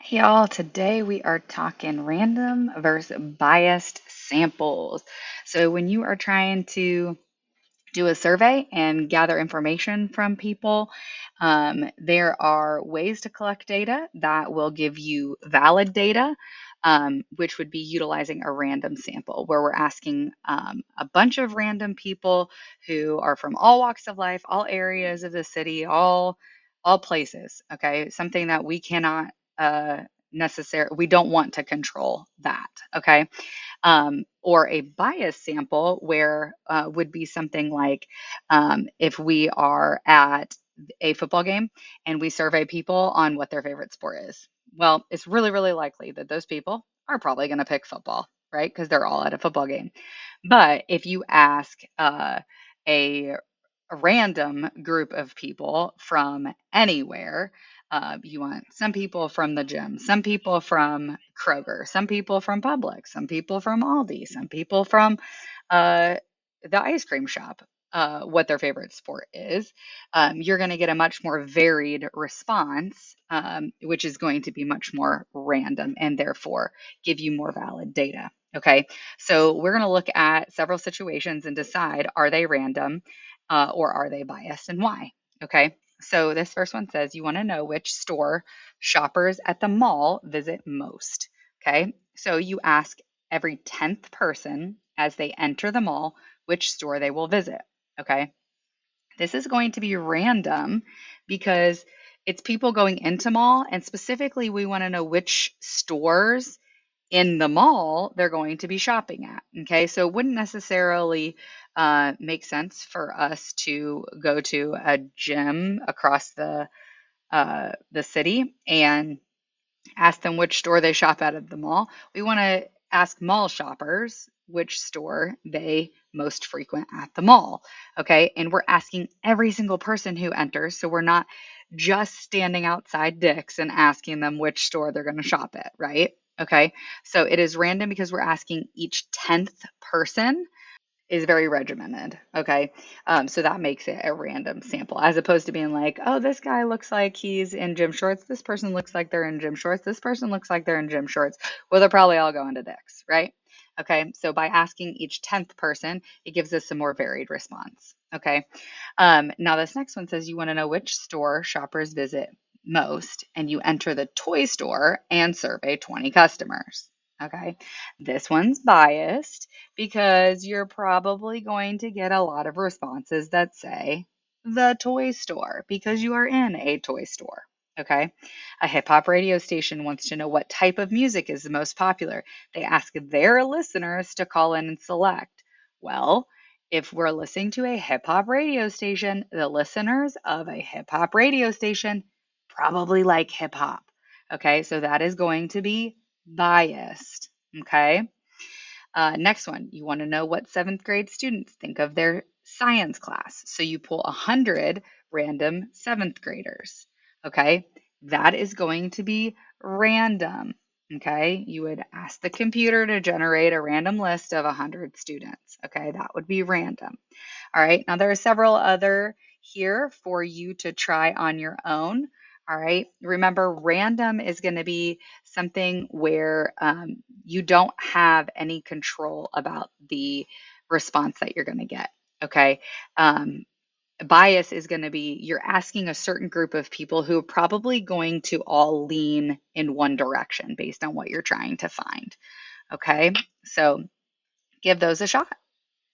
Hey y'all, today we are talking random versus biased samples. So, when you are trying to do a survey and gather information from people, there are ways to collect data that will give you valid data, which would be utilizing a random sample, where we're asking a bunch of random people who are from all walks of life, all areas of the city, all places. Okay, something that we cannot necessarily, we don't want to control that. Okay, or a bias sample where would be something like if we are at a football game and we survey people on what their favorite sport is. Well, it's really, really likely that those people are probably going to pick football, right? Because they're all at a football game. But if you ask a, a random group of people from anywhere, you want some people from the gym, some people from Kroger, some people from Publix, some people from Aldi, some people from uh, the ice cream shop, what their favorite sport is. You're going to get a much more varied response, which is going to be much more random and therefore give you more valid data. Okay, so we're going to look at several situations and decide, are they random or are they biased, and why? Okay, so this first one says you want to know which store shoppers at the mall visit most. Okay, so you ask every 10th person as they enter the mall which store they will visit. Okay, this is going to be random because it's people going into mall, and specifically, we want to know which stores in the mall they're going to be shopping at. Okay, so it wouldn't necessarily make sense for us to go to a gym across the city and ask them which store they shop at the mall. We want to ask mall shoppers which store they most frequent at the mall. Okay. And we're asking every single person who enters. So we're not just standing outside Dick's and asking them which store they're going to shop at, right? Okay. So it is random because we're asking each 10th person is very regimented. Okay. So that makes it a random sample as opposed to being like, oh, this guy looks like he's in gym shorts. This person looks like they're in gym shorts. This person looks like they're in gym shorts. Well, they're probably all going to Dick's, right? Okay. So by asking each 10th person, it gives us a more varied response. Okay. Now, this next one says you want to know which store shoppers visit most, and you enter the toy store and survey 20 customers. Okay. This one's biased because you're probably going to get a lot of responses that say the toy store because you are in a toy store. Okay. A hip hop radio station wants to know what type of music is the most popular. They ask their listeners to call in and select. Well, if we're listening to a hip hop radio station, the listeners of a hip hop radio station probably like hip hop. Okay. So that is going to be biased. Okay. Next one, you want to know what seventh grade students think of their science class. So you pull 100 random seventh graders. Okay, that is going to be random. Okay, you would ask the computer to generate a random list of 100 students. Okay, that would be random. All right, now there are several other here for you to try on your own. All right, remember, random is going to be something where you don't have any control about the response that you're going to get. Okay. Bias is going to be you're asking a certain group of people who are probably going to all lean in one direction based on what you're trying to find. Okay. So give those a shot.